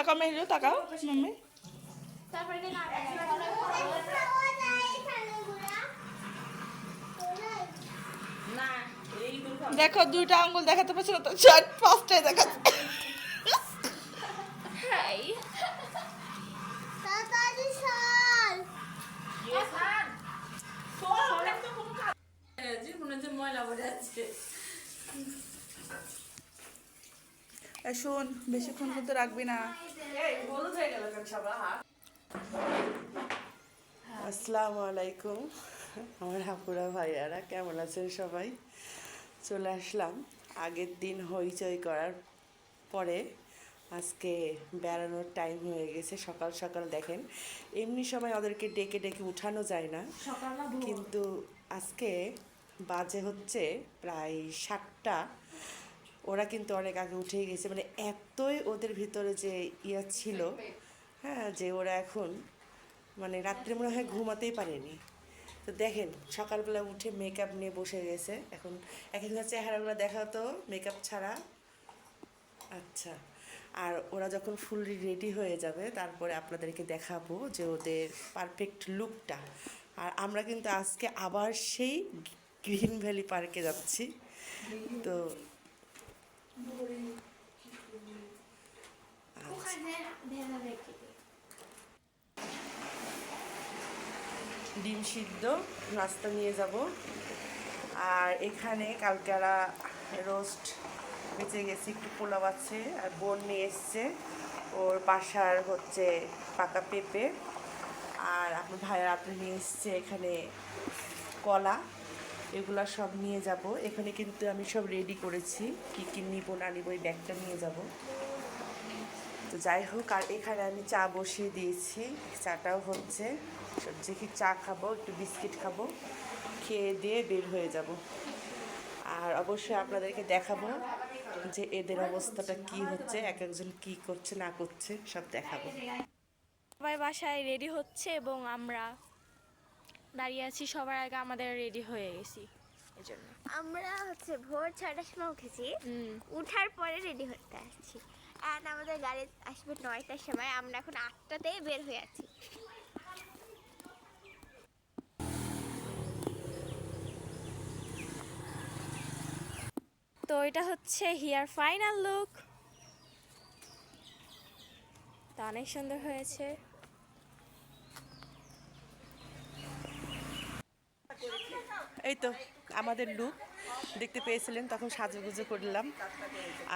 তাকাও মেহেরু, তাকাও মাম্মি। দেখো দুইটা আঙ্গুল দেখাতে পারছো না তো, চার পাঁচটাই দেখাচ্ছে। শোন, বেশিক্ষণ কিন্তু রাখবি না। আসসালামু আলাইকুম আমার হাপুরা ভাইয়ারা, কেমন আছেন সবাই? চলে আসলাম আগের দিন হইচই করার পরে। আজকে বেড়ানোর টাইম হয়ে গেছে, সকাল সকাল দেখেন। এমনি সময় ওদেরকে ডেকে ডেকে উঠানো যায় না, কিন্তু আজকে বাজে হচ্ছে প্রায় 7টা। ওরা কিন্তু অনেক আগে উঠেই গেছে, মানে এতই ওদের ভিতরে যে ইয়া ছিল, হ্যাঁ, যে ওরা এখন মানে রাত্রে মনে হয় ঘুমাতেই পারেনি। তো দেখেন সকালবেলা উঠে মেকআপ নিয়ে বসে গেছে। এখন এখানকার চেহারাগুলো দেখা তো মেকআপ ছাড়া। আচ্ছা, আর ওরা যখন ফুললি রেডি হয়ে যাবে তারপরে আপনাদেরকে দেখাবো যে ওদের পারফেক্ট লুকটা। আর আমরা কিন্তু আজকে আবার সেই গ্রিন ভ্যালি পার্কে যাচ্ছি। তো ডিম সিদ্ধ নাস্তা নিয়ে যাব। আর এখানে কালকেরা রোস্ট বেঁচে গেছে, একটু পোলাও আছে। আর বোন নিয়ে এসছে ওর বাসার হচ্ছে পাকা পেঁপে। আর আপনার ভাইয়ের আপনি নিয়ে এসছে এখানে কলা। এগুলা সব নিয়ে যাব। এখানে কিন্তু আমি সব রেডি করেছি, কী কী নিব না নিব, ওই ব্যাগটা নিয়ে যাব। তো যাই হোক, আর এখানে আমি চা বসিয়ে দিয়েছি, চাটাও হচ্ছে। দেখি চা খাবো, একটু বিস্কিট খাবো, খেয়ে দিয়ে বের হয়ে যাব। আর অবশ্যই আপনাদেরকে দেখাবো যে এদের অবস্থাটা কি হচ্ছে, এক একজন কি করছে না করছে সব দেখাবো। সবাই বাসায় রেডি হচ্ছে এবং আমরা দাঁড়িয়ে আছি সবার আগে, আমাদের রেডি হয়ে গেছি। এজন্য আমরা হচ্ছে ভোর 6টার সময় উঠেছি, উঠার পরে রেডি হতে আসছি। আর আমাদের গাড়ি আসবে 9টার সময়, আমরা এখন 8টাতেই বের হয়ে আছি। তো এটা হচ্ছে হিয়ার ফাইনাল লুক। তা অনেক সুন্দর হয়েছে। এই তো আমাদের লুক দেখতে পেয়েছিলেন, তখন সাজুগুজু করলাম।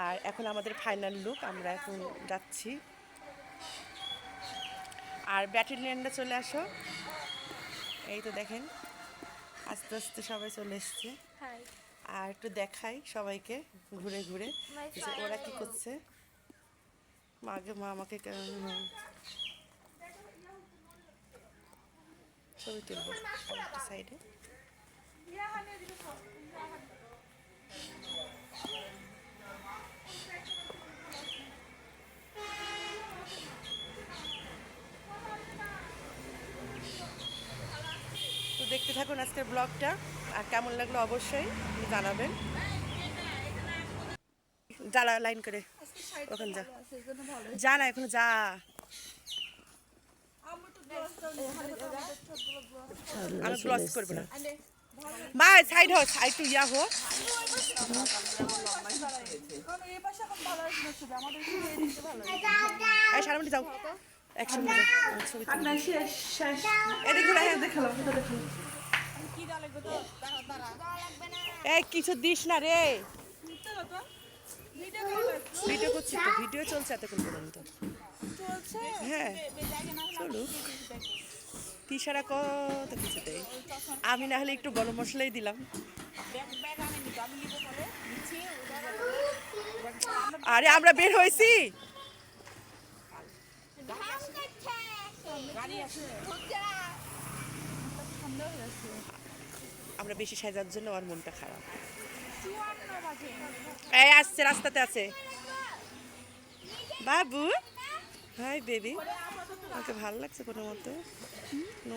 আর এখন আমাদের ফাইনাল লুক, আমরা এখন যাচ্ছি। আর ব্যাটালিয়ানরা চলে আসো। এই তো দেখেন আস্তে আস্তে সবাই চলে এসছে। আর একটু দেখাই সবাইকে ঘুরে ঘুরে যে ওরা কি করছে। মাকে মা আমাকে ছবি তুলবো একটা সাইডে। তো দেখতে থাকুন আজকের ব্লগটা, আর কেমন লাগলো অবশ্যই জানাবেন। জ্বালা লাইন করে ওখানে যা, যা না এখনো যা। আমি ক্লস করবো না, মা সাইড হো, সাইড টু ইয়া হো। এই সারামণি যাও একসঙ্গে ছবি এদিকে দেখালাম। এই কিছু দিস না রে, ভিডিও করছি তো, ভিডিও চলছে এতক্ষণ পর্যন্ত। হ্যাঁ চলুক, তিসারা কত কিছু দেয়। আমি না হলে একটু গরম মশলাই দিলাম। আরে আমরা বের হয়েছি, আমরা বেশি সাজার জন্য আমার মনটা খারাপ। এই আসছে, রাস্তাতে আছে বাবু। হাই বেবি, আমাকে ভালো লাগছে কোনো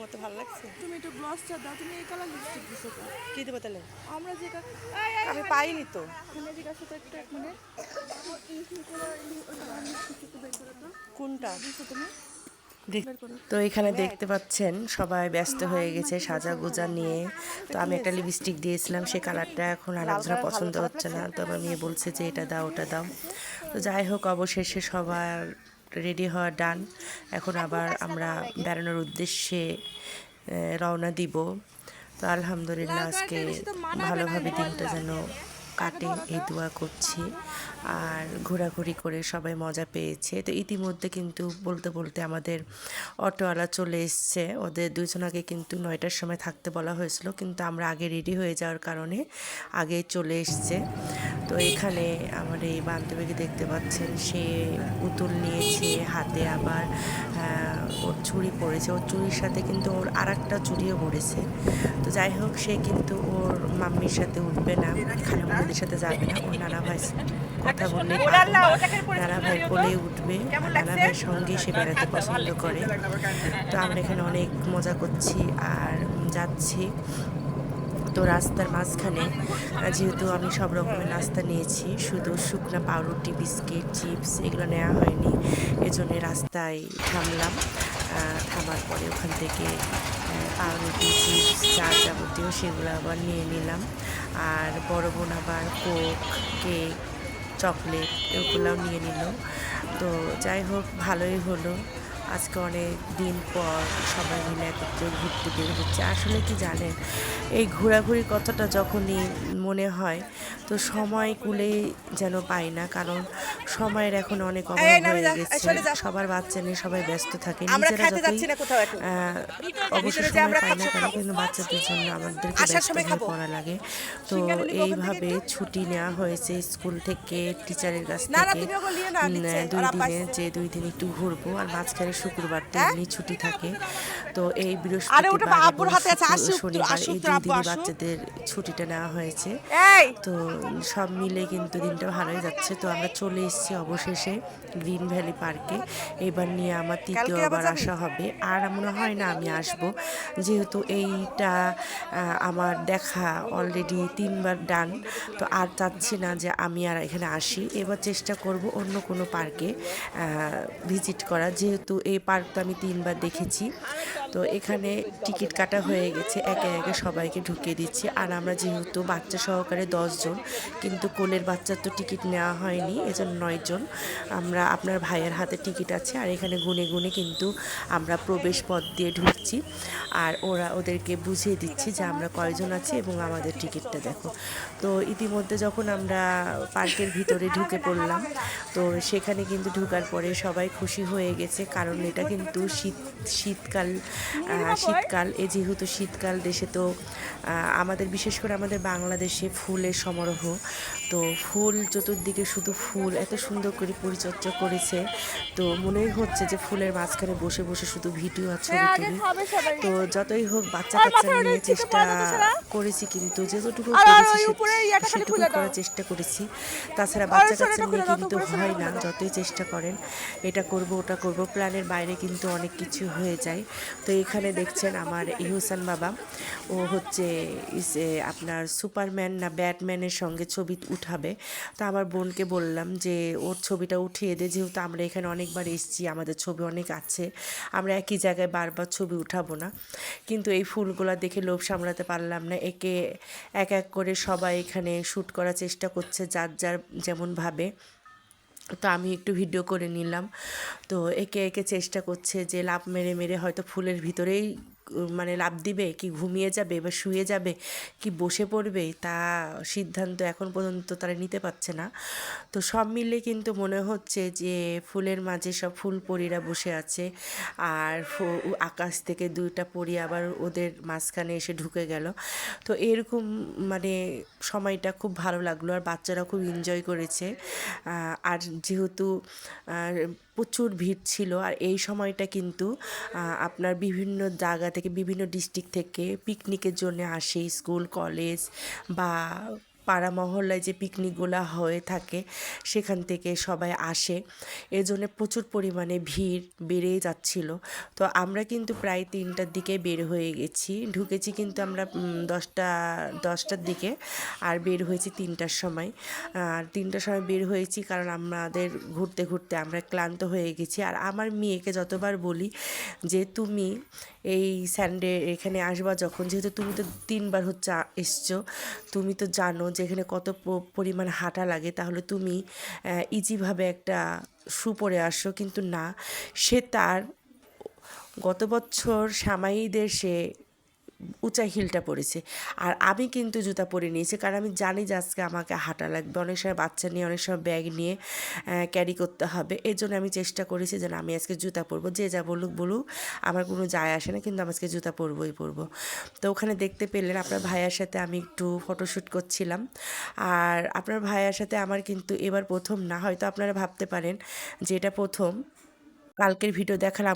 মতো ভালো লাগছে। তুমি একটু গ্লসটা দাও, তুমি এই কালার লিপস্টিক দিছো তো। কি দেবো তাহলে? আমরা যে আমি পাইনি তো। এখানে জিজ্ঞাসা তো একটু 1 মিনিট। কোনটা? দিছো তুমি? তো এখানে দেখতে পাচ্ছেন সবাই ব্যস্ত হয়ে গেছে সাজাগোজা নিয়ে। তো আমি একটা লিপস্টিক দিয়েছিলাম, সে কালারটা এখন আর একজনের পছন্দ হচ্ছে না। তো আমার মেয়ে বলছে যে এটা দাও ওটা দাও। তো যাই হোক, অবশেষে সবার রেডি হওয়া ডান। এখন আবার আমরা বেড়ানোর উদ্দেশ্যে রওনা দিব। তো আলহামদুলিল্লাহ আজকে ভালোভাবে দিনটা যেন কাটে এই দোয়া করছি। আর ঘোরাঘুরি করে সবাই মজা পেয়েছে। তো ইতিমধ্যে কিন্তু বলতে বলতে আমাদের অটোওয়ালা চলে এসছে। ওদের দুজনাকে কিন্তু 9টার সময় থাকতে বলা হয়েছিল, কিন্তু আমরা আগে রেডি হয়ে যাওয়ার কারণে আগে চলে এসছে। তো এখানে আমার এই বান্ধবীকে দেখতে পাচ্ছেন, সে পুতুল নিয়েছে হাতে, আবার ওর চুড়ি পরেছে। ওর চুড়ির সাথে কিন্তু ওর আর একটা চুড়িও পরেছে। তো যাই হোক, সে কিন্তু ওর মাম্মির সাথে উঠবে না, খালামুনিদের সাথে যাবে না। ওর নানা ভাই কথা বললে নানা ভাই কোলে উঠবে, নানা ভাইয়ের সঙ্গে সে বেড়াতে পছন্দ করে। তো আমরা এখানে অনেক মজা করছি আর যাচ্ছি। তো রাস্তার মাঝখানে যেহেতু আমি সব রকমের নাস্তা নিয়েছি, শুধু শুকনো পাউরুটি, বিস্কিট, চিপস এগুলো নেওয়া হয়নি, এজন্য রাস্তায় থামলাম। থামার পরে ওখান থেকে পাউরুটি, চিপস, চা যাবতীয় সেগুলো আবার নিয়ে নিলাম। আর বড় বোন আবার কোক, কেক, চকলেট এগুলোও নিয়ে নিল। তো যাই হোক, ভালোই হলো। আজকে অনেক দিন পর সবাই মিলে একত্রে ঘুরতে বের হচ্ছে। আসলে কি জানেন, এই ঘোরাঘুরির কথাটা যখনই মনে হয় তো সময় কুলে যেন পাই না, কারণ সময়ের এখন অনেক অভাব হয়ে গেছে। সবার বাচ্চা নিয়ে সবাই ব্যস্ত থাকে, নিজেরা যতই অবসর সময় পাই না কেন, কিন্তু বাচ্চাদের জন্য আমাদেরকে ব্যস্ত হয়ে পড়া লাগে। তো এইভাবে ছুটি নেওয়া হয়েছে স্কুল থেকে, টিচারের কাছ থেকে 2 দিনে, যে 2 দিন একটু ঘুরবো। আর মাঝখানে শুক্রবার তো এমনি ছুটি থাকে। তো এই বৃহস্পতিবার এবং শনিবার এই 2 দিনই বাচ্চাদের ছুটিটা নেওয়া হয়েছে। তো সব মিলে কিন্তু দিনটা ভালোই যাচ্ছে। তো আমরা চলে এসেছি অবশেষে গ্রিন ভ্যালি পার্কে। এবার নিয়ে আমার তৃতীয়বার আসা হবে। আর মনে হয় না আমি আসব, যেহেতু এইটা আমার দেখা অলরেডি 3বার ডান। তো আর চাচ্ছি না যে আমি আর এখানে আসি। এবার চেষ্টা করব অন্য কোনো পার্কে ভিজিট করা, যেহেতু এই পার্কটা আমি 3বার দেখেছি। তো এখানে টিকিট কাটা হয়ে গেছে, একে একে সবাইকে ঢুকিয়ে দিচ্ছি। আর আমরা যেহেতু বাচ্চা সহকারে 10 জন, কিন্তু কোলের বাচ্চার তো টিকিট নেওয়া হয়নি, এজন্য 9 জন। আমরা আপনার ভাইয়ের হাতে টিকিট আছে, আর এখানে গুনে গুনে কিন্তু আমরা প্রবেশ পথ দিয়ে ঢুকছি। আর ওদেরকে বুঝিয়ে দিচ্ছি যে আমরা কয়জন আছি এবং আমাদের টিকিটটা দেখো। তো ইতিমধ্যে যখন আমরা পার্কের ভিতরে ঢুকে পড়লাম, তো সেখানে কিন্তু ঢোকার পরে সবাই খুশি হয়ে গেছে, কারণ এটা কিন্তু শীতকাল। যেহেতু শীতকাল দেশে, তো আমাদের বিশেষ করে আমাদের বাংলাদেশে ফুলের সমারোহ। তো ফুল চতুর্দিকে শুধু ফুল, এত সুন্দর করে পরিচর্যা করেছে। তো মনেই হচ্ছে যে ফুলের মাঝখানে বসে বসে শুধু ভিডিও আর ছবি তুলি। তো যতই হোক বাচ্চা কাচ্চা নিয়ে চেষ্টা করেছি, কিন্তু যেটুকু সেটুকু করার চেষ্টা করেছি। তাছাড়া বাচ্চা কাচ্চা নিয়ে কিন্তু হয় না, যতই চেষ্টা করেন এটা করব ওটা করব, প্ল্যানের বাইরে কিন্তু অনেক কিছু হয়ে যায়। তো এখানে দেখছেন আমার ইহুসান বাবা, ও হচ্ছে আপনার সুপারম্যান না ব্যাটম্যানের সঙ্গে ছবি উঠাবে। তো আমার বোনকে বললাম যে ওর ছবিটা উঠিয়ে দে, যেহেতু আমরা এখানে অনেকবার এসেছি, আমাদের ছবি অনেক আছে, আমরা একই জায়গায় বারবার ছবি উঠাবো না। কিন্তু এই ফুলগুলো দেখে লোভ সামলাতে পারলাম না, এক এক করে সবাই এখানে শ্যুট করার চেষ্টা করছে, যার যার যেমন ভাবে। তো আমি একটু ভিডিও করে নিলাম। তো একে একে চেষ্টা করছে যে লাফ মেরে মেরে হয়তো ফুলের ভিতরেই মানে লাফ দিবে, কি ঘুমিয়ে যাবে বা শুয়ে যাবে, কি বসে পড়বে, তা সিদ্ধান্ত এখন পর্যন্ত তারা নিতে পারছে না। তো সব মিলে কিন্তু মনে হচ্ছে যে ফুলের মাঝে সব ফুল পরীরা বসে আছে, আর আকাশ থেকে 2টা পরী আবার ওদের মাঝখানে এসে ঢুকে গেল। তো এরকম মানে সময়টা খুব ভালো লাগলো, আর বাচ্চারা খুব এনজয় করেছে। আর যেহেতু প্রচুর ভিড় ছিল, আর এই সময়টা কিন্তু আপনার বিভিন্ন জায়গা থেকে, বিভিন্ন ডিস্ট্রিক্ট থেকে পিকনিকের জন্য আসে, স্কুল কলেজ বা পাড়া মহল্লায় যে পিকনিকগুলো হয়ে থাকে সেখান থেকে সবাই আসে, এর জন্য প্রচুর পরিমাণে ভিড় বেড়েই যাচ্ছিল। তো আমরা কিন্তু প্রায় 3টার দিকে বের হয়ে গেছি, ঢুকেছি কিন্তু আমরা 10টার দিকে, আর বের হয়েছি 3টার সময়। আর 3টার সময় বের হয়েছি কারণ আমাদের ঘুরতে ঘুরতে আমরা ক্লান্ত হয়ে গেছি। আর আমার মেয়েকে যতবার বলি যে তুমি এই স্যান্ডে এখানে আসবা যখন, যেহেতু তুমি তো 3বার হচ্ছে এসছো, তুমি তো জানো যে এখানে কত পরিমাণ হাঁটা লাগে, তাহলে তুমি ইজিভাবে একটা শু পরে আসো। কিন্তু না, সে তার গত বছর সামাইদের সে উঁচা হিলটা পরেছে, আর আমি কিন্তু জুতা পরে নিয়েছি কারণ আমি জানি যে আজকে আমাকে হাঁটা লাগবে, অনেক সময় বাচ্চা নিয়ে অনেক সময় ব্যাগ নিয়ে ক্যারি করতে হবে। এর জন্য আমি চেষ্টা করেছি যে না, আমি আজকে জুতা পরবো, যে যা বলুক বলুক আমার কোনো যায় আসে না, কিন্তু আমি আজকে জুতা পরবই পরবো। তো ওখানে দেখতে পেলেন আপনার ভাইয়ার সাথে আমি একটু ফটোশ্যুট করছিলাম। আর আপনার ভাইয়ার সাথে আমার কিন্তু এবার প্রথম না, হয়তো আপনারা ভাবতে পারেন যে এটা প্রথম। কালকের ভিডিও দেখালাম